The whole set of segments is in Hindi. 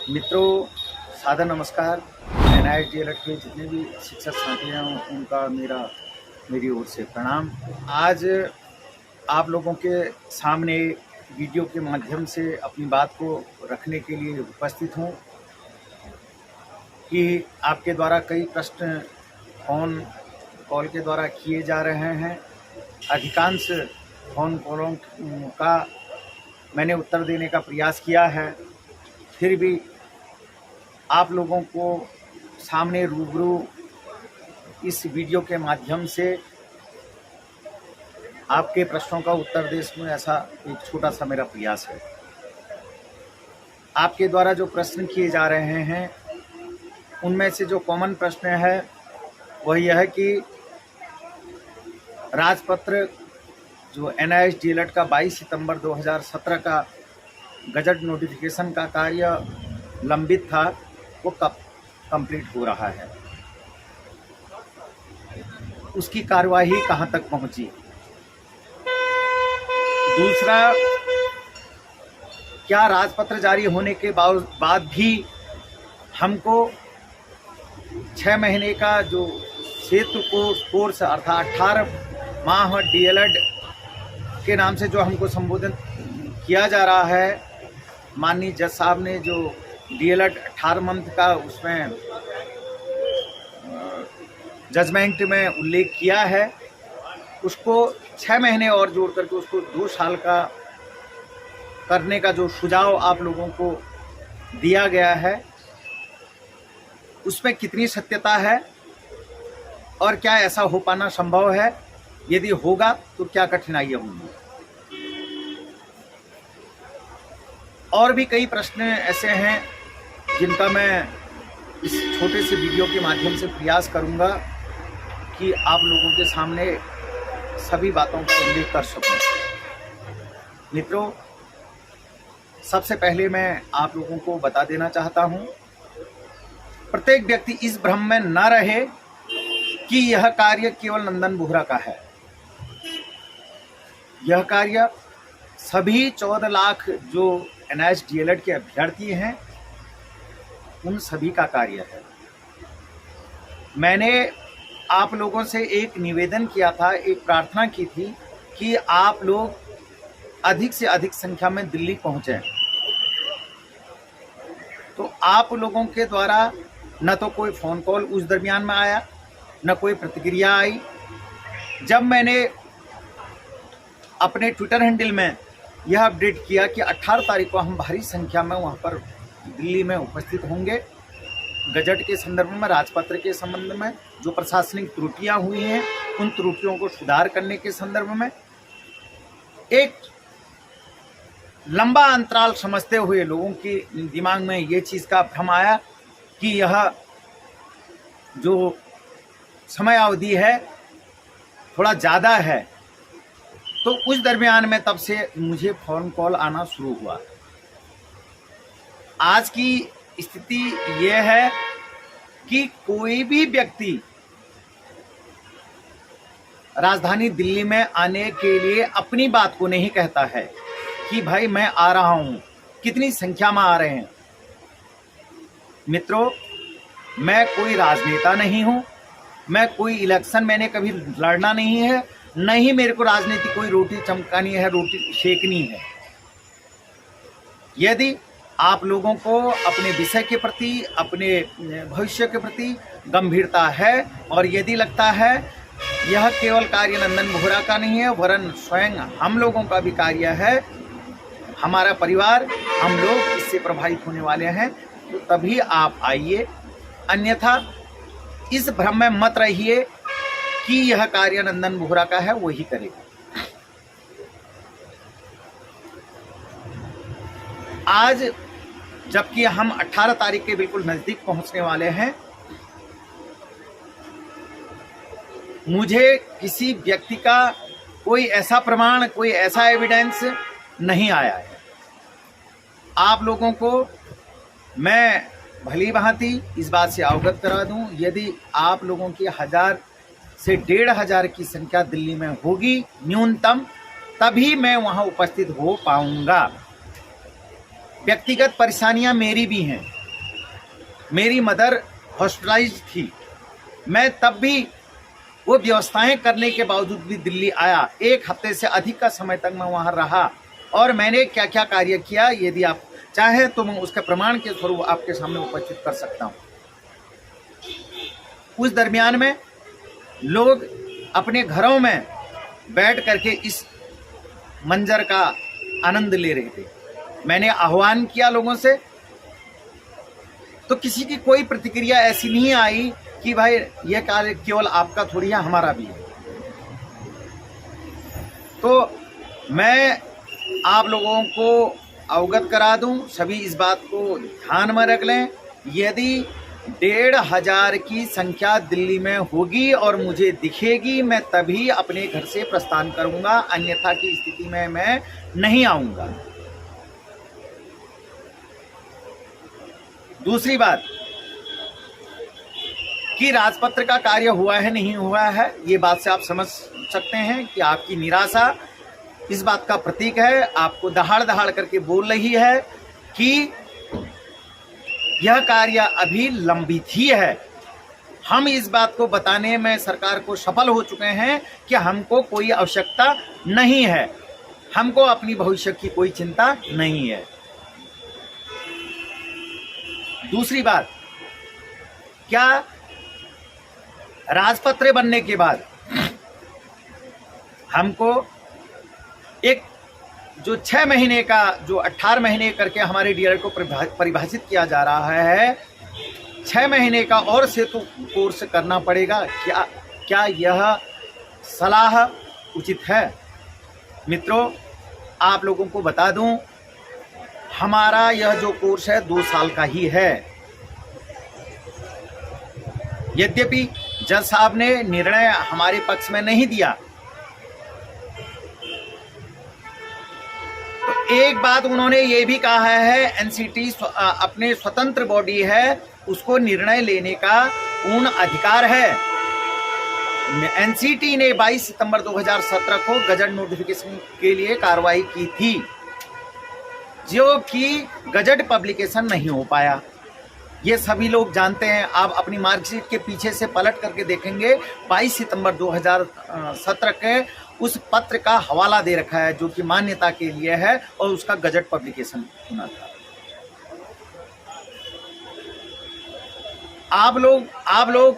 मित्रों, सादर नमस्कार। NIT DLED के जितने भी शिक्षक साथी हैं उनका मेरी ओर से प्रणाम। आज आप लोगों के सामने वीडियो के माध्यम से अपनी बात को रखने के लिए उपस्थित हूँ कि आपके द्वारा कई प्रश्न फ़ोन कॉल के द्वारा किए जा रहे हैं। अधिकांश फ़ोन कॉलों का मैंने उत्तर देने का प्रयास किया है, फिर भी आप लोगों को सामने रूबरू इस वीडियो के माध्यम से आपके प्रश्नों का उत्तर देने में ऐसा एक छोटा सा मेरा प्रयास है। आपके द्वारा जो प्रश्न किए जा रहे हैं उनमें से जो कॉमन प्रश्न है वह यह है कि राजपत्र जो NIT DLED का 22 सितंबर 2017 का गजट नोटिफिकेशन का कार्य लंबित था, वो कब कंप्लीट हो रहा है, उसकी कार्यवाही कहां तक पहुंची। दूसरा, क्या राजपत्र जारी होने के बाद भी हमको 6 महीने का जो सेतु कोर्स अर्थात 18 माह DLED के नाम से जो हमको संबोधित किया जा रहा है, माननीय जज साहब ने जो DLED 18 मंथ का उसमें जजमेंट में उल्लेख किया है, उसको 6 महीने और जोड़ करके उसको 2 साल का करने का जो सुझाव आप लोगों को दिया गया है, उसमें कितनी सत्यता है और क्या ऐसा हो पाना संभव है? यदि होगा तो क्या कठिनाइयाँ होंगी? और भी कई प्रश्न ऐसे हैं जिनका मैं इस छोटे से वीडियो के माध्यम से प्रयास करूंगा कि आप लोगों के सामने सभी बातों का उल्लेख कर सकूं। मित्रों, सबसे पहले मैं आप लोगों को बता देना चाहता हूं, प्रत्येक व्यक्ति इस भ्रम में न रहे कि यह कार्य केवल नंदन बोहरा का है। यह कार्य सभी 14 लाख जो NIT DLED के अभ्यर्थी हैं उन सभी का कार्य है। मैंने आप लोगों से एक निवेदन किया था, एक प्रार्थना की थी कि आप लोग अधिक से अधिक संख्या में दिल्ली पहुंचें। तो आप लोगों के द्वारा न तो कोई फ़ोन कॉल उस दरमियान में आया, न कोई प्रतिक्रिया आई। जब मैंने अपने ट्विटर हैंडल में यह अपडेट किया कि 18 तारीख को हम भारी संख्या में वहाँ पर दिल्ली में उपस्थित होंगे, गजट के संदर्भ में, राजपत्र के संबंध में जो प्रशासनिक त्रुटियां हुई हैं उन त्रुटियों को सुधार करने के संदर्भ में, एक लंबा अंतराल समझते हुए लोगों के दिमाग में ये चीज़ का भ्रम आया कि यह जो समय अवधि है थोड़ा ज़्यादा है, तो उस दरमियान में तब से मुझे फ़ोन कॉल आना शुरू हुआ। आज की स्थिति यह है कि कोई भी व्यक्ति राजधानी दिल्ली में आने के लिए अपनी बात को नहीं कहता है कि भाई मैं आ रहा हूं, कितनी संख्या में आ रहे हैं। मित्रों, मैं कोई राजनेता नहीं हूं, मैं कोई इलेक्शन मैंने कभी लड़ना नहीं है, न ही मेरे को राजनीति कोई रोटी चमकानी है, रोटी सेकनी है। यदि आप लोगों को अपने विषय के प्रति, अपने भविष्य के प्रति गंभीरता है और यदि लगता है यह केवल कार्य नंदन बोहरा का नहीं है वरन स्वयं हम लोगों का भी कार्य है, हमारा परिवार, हम लोग इससे प्रभावित होने वाले हैं, तो तभी आप आइए। अन्यथा इस भ्रम में मत रहिए कि यह कार्य नंदन बोहरा का है, वही करेगा। आज जबकि हम 18 तारीख के बिल्कुल नज़दीक पहुंचने वाले हैं, मुझे किसी व्यक्ति का कोई ऐसा प्रमाण, कोई ऐसा एविडेंस नहीं आया है। आप लोगों को मैं भली भांति इस बात से अवगत करा दूं, यदि आप लोगों की 1000 से 1500 की संख्या दिल्ली में होगी न्यूनतम, तभी मैं वहां उपस्थित हो पाऊंगा। व्यक्तिगत परेशानियां मेरी भी हैं, मेरी मदर हॉस्पिटलाइज्ड थी, मैं तब भी वो व्यवस्थाएं करने के बावजूद भी दिल्ली आया। 1 हफ्ते से अधिक का समय तक मैं वहाँ रहा और मैंने क्या क्या कार्य किया, यदि आप चाहे तो मैं उसके प्रमाण के स्वरूप आपके सामने उपस्थित कर सकता हूँ। उस दरमियान में लोग अपने घरों में बैठ करके इस मंजर का आनंद ले रहे थे। मैंने आह्वान किया लोगों से, तो किसी की कोई प्रतिक्रिया ऐसी नहीं आई कि भाई यह कार्य केवल आपका थोड़ी है, हमारा भी है। तो मैं आप लोगों को अवगत करा दूं, सभी इस बात को ध्यान में रख लें, यदि 1,500 की संख्या दिल्ली में होगी और मुझे दिखेगी, मैं तभी अपने घर से प्रस्थान करूंगा, अन्यथा की स्थिति में मैं नहीं आऊंगा। दूसरी बात कि राजपत्र का कार्य हुआ है नहीं हुआ है, ये बात से आप समझ सकते हैं कि आपकी निराशा इस बात का प्रतीक है। आपको दहाड़ दहाड़ करके बोल रही है कि यह कार्य अभी लंबित ही है। हम इस बात को बताने में सरकार को सफल हो चुके हैं कि हमको कोई आवश्यकता नहीं है, हमको अपनी भविष्य की कोई चिंता नहीं है। दूसरी बात, क्या राजपत्र बनने के बाद हमको एक जो 6 महीने का, जो 18 महीने करके हमारे डीएलएड को परिभाषित किया जा रहा है, 6 महीने का और सेतु कोर्स करना पड़ेगा? क्या यह सलाह उचित है? मित्रों, आप लोगों को बता दूं, हमारा यह जो कोर्स है 2 साल का ही है। यद्यपि जज साहब ने निर्णय हमारे पक्ष में नहीं दिया, तो एक बात उन्होंने ये भी कहा है, एनसीटी अपने स्वतंत्र बॉडी है, उसको निर्णय लेने का पूर्ण अधिकार है। एनसीटी ने 22 सितंबर 2017 को गजट नोटिफिकेशन के लिए कार्रवाई की थी, जो कि गजट पब्लिकेशन नहीं हो पाया। ये सभी लोग जानते हैं। आप अपनी मार्कशीट के पीछे से पलट करके देखेंगे, 22 सितंबर 2017 के उस पत्र का हवाला दे रखा है, जो कि मान्यता के लिए है और उसका गजट पब्लिकेशन होना था। आप लोग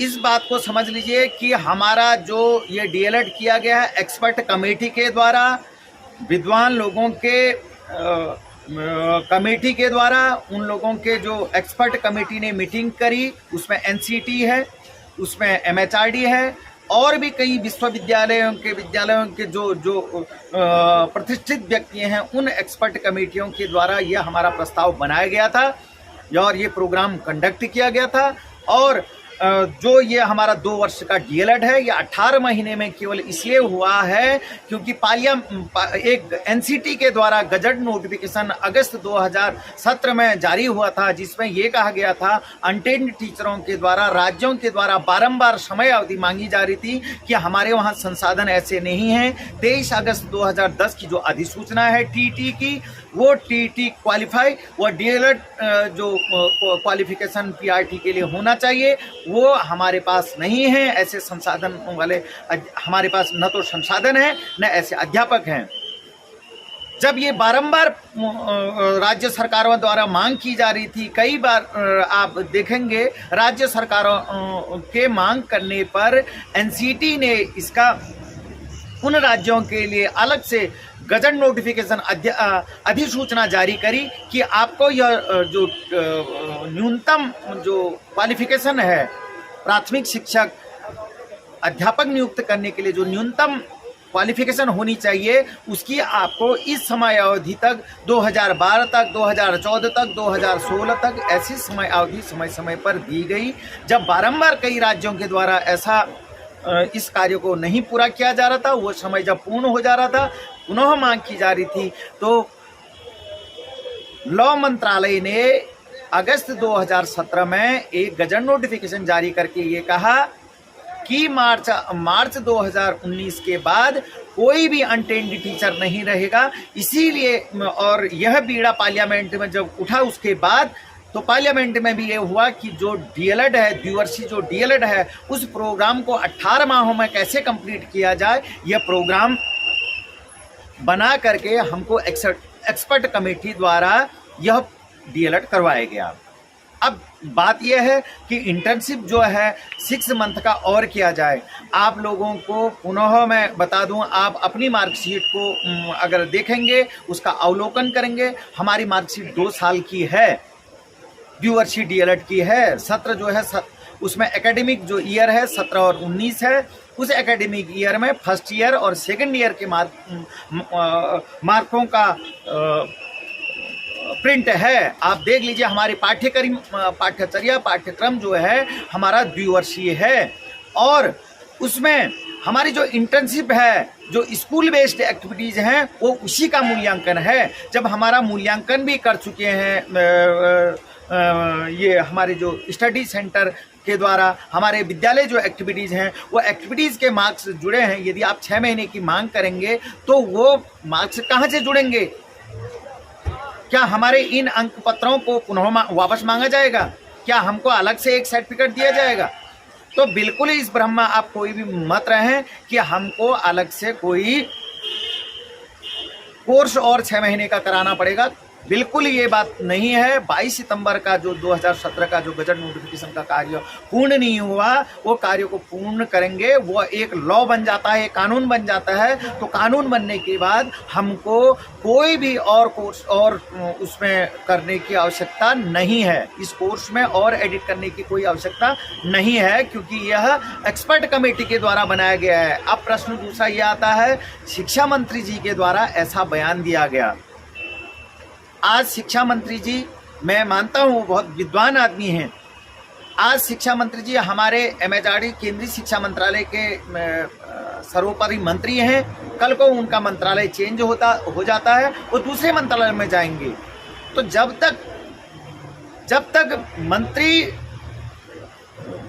इस बात को समझ लीजिए कि हमारा जो ये डीएलएड किया गया है एक्सपर्ट कमेटी के द्वारा, विद्वान लोगों के कमेटी के द्वारा, उन लोगों के जो एक्सपर्ट कमेटी ने मीटिंग करी, उसमें एनसीटी है, उसमें एमएचआरडी है और भी कई विद्यालयों के जो प्रतिष्ठित व्यक्ति हैं, उन एक्सपर्ट कमेटियों के द्वारा यह हमारा प्रस्ताव बनाया गया था और ये प्रोग्राम कंडक्ट किया गया था। और जो ये हमारा 2 वर्ष का डीएलएड है, ये 18 महीने में केवल इसलिए हुआ है क्योंकि एक एनसीटी के द्वारा गजट नोटिफिकेशन अगस्त 2017 में जारी हुआ था, जिसमें ये कहा गया था अनटेंड टीचरों के द्वारा, राज्यों के द्वारा बारंबार समय अवधि मांगी जा रही थी कि हमारे वहाँ संसाधन ऐसे नहीं हैं। 23 अगस्त 2010 की जो अधिसूचना है टीटी की, वो टीटी क्वालिफाई, वो डीएलएड जो क्वालिफिकेशन पीआरटी के लिए होना चाहिए, वो हमारे पास नहीं है। ऐसे संसाधन वाले हमारे पास न तो संसाधन है न ऐसे अध्यापक हैं। जब ये बारंबार राज्य सरकारों द्वारा मांग की जा रही थी, कई बार आप देखेंगे राज्य सरकारों के मांग करने पर एनसीटी ने इसका उन राज्यों के लिए अलग से गजट नोटिफिकेशन अधिसूचना जारी करी कि आपको यह जो न्यूनतम जो क्वालिफिकेशन है प्राथमिक शिक्षक अध्यापक नियुक्त करने के लिए, जो न्यूनतम क्वालिफिकेशन होनी चाहिए, उसकी आपको इस समय अवधि तक 2012 तक, 2014 तक, 2016 तक ऐसी समय अवधि समय समय पर दी गई। जब बारंबार कई राज्यों के द्वारा ऐसा इस कार्य को नहीं पूरा किया जा रहा था, वो समय जब पूर्ण हो जा रहा था, पुनः मांग की जा रही थी, तो लॉ मंत्रालय ने अगस्त 2017 में एक गजट नोटिफिकेशन जारी करके ये कहा कि मार्च 2019 के बाद कोई भी अनटेंड टीचर नहीं रहेगा। इसीलिए, और यह बीड़ा पार्लियामेंट में जब उठा उसके बाद, तो पार्लियामेंट में भी ये हुआ कि जो डीएलएड है, द्विवर्षीय जो डीएलएड है, उस प्रोग्राम को 18 माहों में कैसे कंप्लीट किया जाए, यह प्रोग्राम बना करके हमको एक्सपर्ट कमेटी द्वारा यह डीएलएड करवाया गया। अब बात यह है कि इंटर्नशिप जो है 6 मंथ का और किया जाए। आप लोगों को पुनः मैं बता दूं, आप अपनी मार्कशीट को अगर देखेंगे, उसका अवलोकन करेंगे, हमारी मार्कशीट 2 साल की है, द्विवर्षीय डीएलएड की है। सत्र जो है उसमें एकेडमिक जो ईयर है 17 और 19 है, उस एकेडमिक ईयर में फर्स्ट ईयर और सेकंड ईयर के मार्कों का प्रिंट है। आप देख लीजिए, हमारी पाठ्यक्रम जो है हमारा द्विवर्षीय है, और उसमें हमारी जो इंटर्नशिप है, जो स्कूल बेस्ड एक्टिविटीज़ हैं, वो उसी का मूल्यांकन है। जब हमारा मूल्यांकन भी कर चुके हैं ये हमारे जो स्टडी सेंटर के द्वारा हमारे विद्यालय जो एक्टिविटीज़ हैं, वो एक्टिविटीज़ के मार्क्स जुड़े हैं। यदि आप 6 महीने की मांग करेंगे तो वो मार्क्स कहाँ से जुड़ेंगे? क्या हमारे इन अंक पत्रों को पुनः वापस मांगा जाएगा? क्या हमको अलग से एक सर्टिफिकेट दिया जाएगा? तो बिल्कुल इस भ्रम में आप कोई भी मत रहें कि हमको अलग से कोई कोर्स और 6 महीने का कराना पड़ेगा। बिल्कुल ये बात नहीं है। 22 सितंबर का जो 2017 का जो गजट नोटिफिकेशन का कार्य पूर्ण नहीं हुआ, वो कार्य को पूर्ण करेंगे। वो एक लॉ बन जाता है, एक कानून बन जाता है। तो कानून बनने के बाद हमको कोई भी और कोर्स और उसमें करने की आवश्यकता नहीं है। इस कोर्स में और एडिट करने की कोई आवश्यकता नहीं है, क्योंकि यह एक्सपर्ट कमेटी के द्वारा बनाया गया है। अब प्रश्न दूसरा ये आता है, शिक्षा मंत्री जी के द्वारा ऐसा बयान दिया गया। आज शिक्षा मंत्री जी, मैं मानता हूँ बहुत विद्वान आदमी हैं। आज शिक्षा मंत्री जी हमारे MHRD केंद्रीय शिक्षा मंत्रालय के सर्वोपरि मंत्री हैं। कल को उनका मंत्रालय चेंज हो जाता है, वो दूसरे मंत्रालय में जाएंगे। तो जब तक मंत्री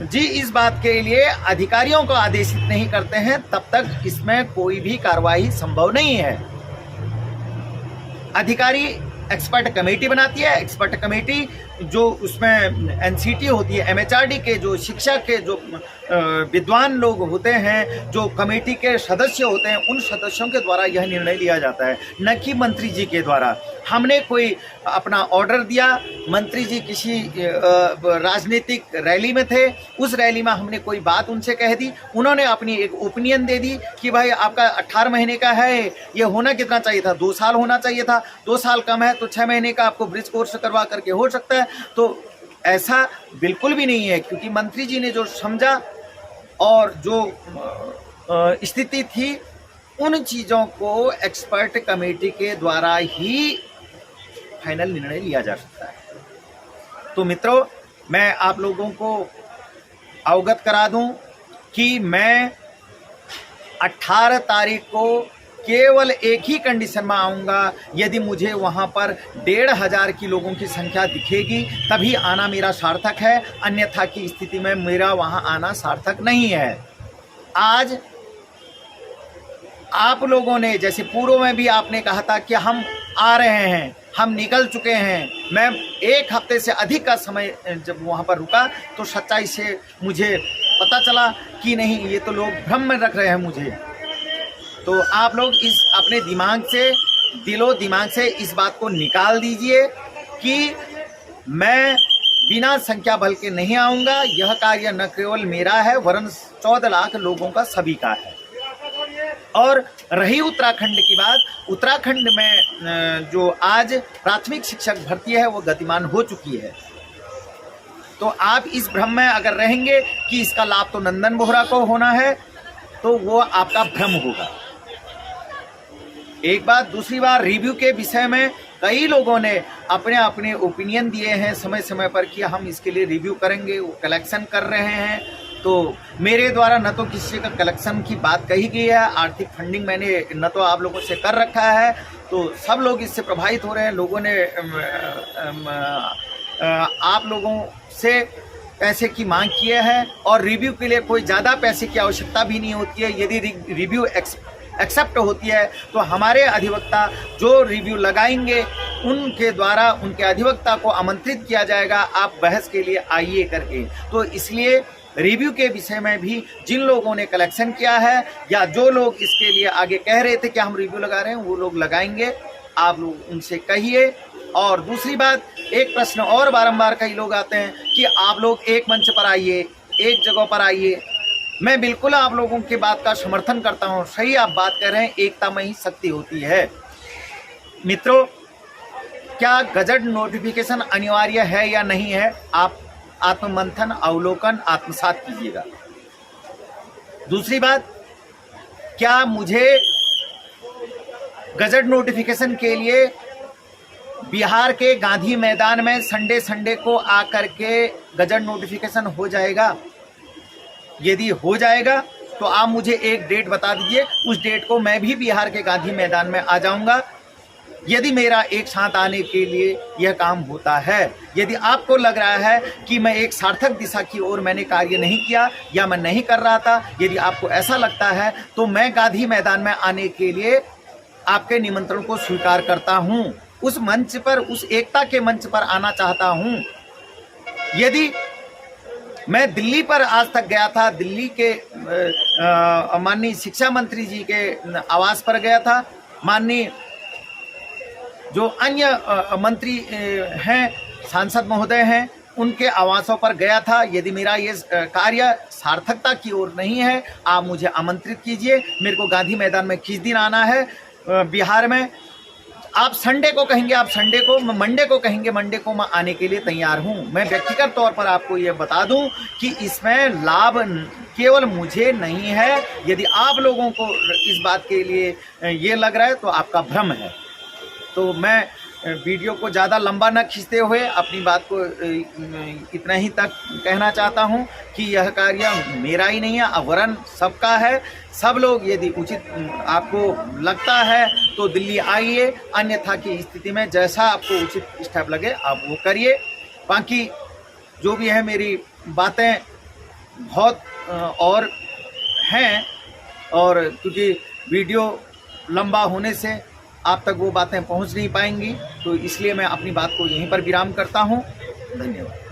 जी इस बात के लिए अधिकारियों को आदेशित नहीं करते हैं, तब तक इसमें कोई भी कार्रवाई संभव नहीं है। अधिकारी एक्सपर्ट कमेटी बनाती है। एक्सपर्ट कमेटी जो उसमें NCT होती है, MHRD के जो शिक्षा के जो विद्वान लोग होते हैं, जो कमेटी के सदस्य होते हैं, उन सदस्यों के द्वारा यह निर्णय लिया जाता है, न कि मंत्री जी के द्वारा। हमने कोई अपना ऑर्डर दिया, मंत्री जी किसी राजनीतिक रैली में थे, उस रैली में हमने कोई बात उनसे कह दी, उन्होंने अपनी एक ओपिनियन दे दी कि भाई आपका 18 महीने का है, ये होना कितना चाहिए था? 2 साल होना चाहिए था। 2 साल कम है तो 6 महीने का आपको ब्रिज कोर्स करवा करके हो सकता है। तो ऐसा बिल्कुल भी नहीं है, क्योंकि मंत्री जी ने जो समझा और जो स्थिति थी, उन चीज़ों को एक्सपर्ट कमेटी के द्वारा ही फाइनल निर्णय लिया जा सकता है। तो मित्रों, मैं आप लोगों को अवगत करा दूं कि मैं 18 तारीख को केवल एक ही कंडीशन में आऊँगा, यदि मुझे वहाँ पर 1,500 की लोगों की संख्या दिखेगी तभी आना मेरा सार्थक है, अन्यथा की स्थिति में मेरा वहाँ आना सार्थक नहीं है। आज आप लोगों ने, जैसे पूर्व में भी आपने कहा था कि हम आ रहे हैं, हम निकल चुके हैं। मैं 1 हफ्ते से अधिक का समय जब वहाँ पर रुका तो सच्चाई से मुझे पता चला कि नहीं, ये तो लोग भ्रम में रख रहे हैं मुझे। तो आप लोग इस अपने दिमाग से, दिलो दिमाग से इस बात को निकाल दीजिए कि मैं बिना संख्या बल के नहीं आऊँगा। यह कार्य न केवल मेरा है, वरन 14 लाख लोगों का सभी का है। और रही उत्तराखंड की बात, उत्तराखंड में जो आज प्राथमिक शिक्षक भर्ती है वो गतिमान हो चुकी है। तो आप इस भ्रम में अगर रहेंगे कि इसका लाभ तो नंदन बोहरा को होना है, तो वो आपका भ्रम होगा। एक बात। दूसरी बात, रिव्यू के विषय में कई लोगों ने अपने अपने ओपिनियन दिए हैं समय समय पर कि हम इसके लिए रिव्यू करेंगे, वो कलेक्शन कर रहे हैं। तो मेरे द्वारा न तो किसी का कलेक्शन की बात कही गई है, आर्थिक फंडिंग मैंने न तो आप लोगों से कर रखा है, तो सब लोग इससे प्रभावित हो रहे हैं। लोगों ने आप लोगों से पैसे की मांग किए हैं और रिव्यू के लिए कोई ज़्यादा पैसे की आवश्यकता भी नहीं होती है। यदि रिव्यू एक्सेप्ट होती है तो हमारे अधिवक्ता जो रिव्यू लगाएंगे उनके द्वारा उनके अधिवक्ता को आमंत्रित किया जाएगा, आप बहस के लिए आइए करके। तो इसलिए रिव्यू के विषय में भी जिन लोगों ने कलेक्शन किया है या जो लोग इसके लिए आगे कह रहे थे कि हम रिव्यू लगा रहे हैं, वो लोग लगाएंगे, आप लोग उनसे कहिए। और दूसरी बात, एक प्रश्न और बारंबार कई लोग आते हैं कि आप लोग एक मंच पर आइए, एक जगह पर आइए। मैं बिल्कुल आप लोगों की बात का समर्थन करता हूं, सही आप बात कर रहे हैं, एकता में ही शक्ति होती है। मित्रों, क्या गजट नोटिफिकेशन अनिवार्य है या नहीं है, आप आत्ममंथन, अवलोकन, आत्मसात कीजिएगा। दूसरी बात, क्या मुझे गजट नोटिफिकेशन के लिए बिहार के गांधी मैदान में संडे को आकर के गजट नोटिफिकेशन हो जाएगा? यदि हो जाएगा तो आप मुझे एक डेट बता दीजिए, उस डेट को मैं भी बिहार के गांधी मैदान में आ जाऊंगा। यदि मेरा एक साथ आने के लिए यह काम होता है, यदि आपको लग रहा है कि मैं एक सार्थक दिशा की ओर मैंने कार्य नहीं किया या मैं नहीं कर रहा था, यदि आपको ऐसा लगता है तो मैं गांधी मैदान में आने के लिए आपके निमंत्रण को स्वीकार करता हूं। उस मंच पर, उस एकता के मंच पर आना चाहता हूं। यदि मैं दिल्ली पर आज तक गया था, दिल्ली के माननीय शिक्षा मंत्री जी के आवास पर गया था, माननीय जो अन्य मंत्री हैं, सांसद महोदय हैं, उनके आवासों पर गया था। यदि मेरा ये कार्य सार्थकता की ओर नहीं है, आप मुझे आमंत्रित कीजिए। मेरे को गांधी मैदान में किस दिन आना है बिहार में, आप संडे को कहेंगे, आप संडे को, मैं मंडे को कहेंगे, मंडे को मैं आने के लिए तैयार हूं। मैं व्यक्तिगत तौर पर आपको ये बता दूं कि इसमें लाभ केवल मुझे नहीं है। यदि आप लोगों को इस बात के लिए ये लग रहा है तो आपका भ्रम है। तो मैं वीडियो को ज़्यादा लंबा न खींचते हुए अपनी बात को इतना ही तक कहना चाहता हूं कि यह कार्य मेरा ही नहीं है, वरन सबका है। सब लोग यदि उचित आपको लगता है तो दिल्ली आइए, अन्यथा की स्थिति में जैसा आपको उचित स्टेप लगे आप वो करिए। बाकी जो भी है, मेरी बातें बहुत और हैं, और क्योंकि वीडियो लंबा होने से आप तक वो बातें पहुंच नहीं पाएंगी, तो इसलिए मैं अपनी बात को यहीं पर विराम करता हूं। धन्यवाद।